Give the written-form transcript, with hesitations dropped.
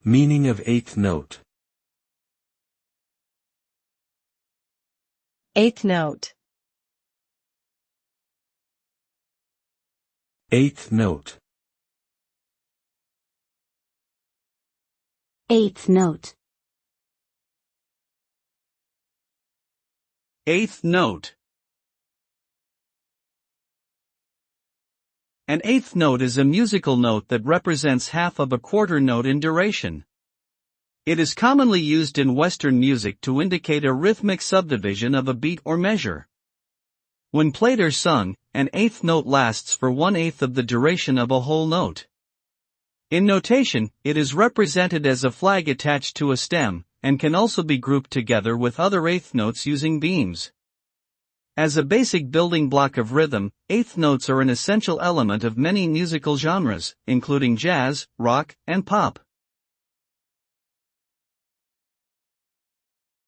Meaning of eighth note. Eighth note. Eighth note. Eighth note. Eighth note. An eighth note is a musical note that represents half of a quarter note in duration. It is commonly used in Western music to indicate a rhythmic subdivision of a beat or measure. When played or sung, an eighth note lasts for 1/8 of the duration of a whole note. In notation, it is represented as a flag attached to a stem, and can also be grouped together with other eighth notes using beams. As a basic building block of rhythm, eighth notes are an essential element of many musical genres, including jazz, rock, and pop.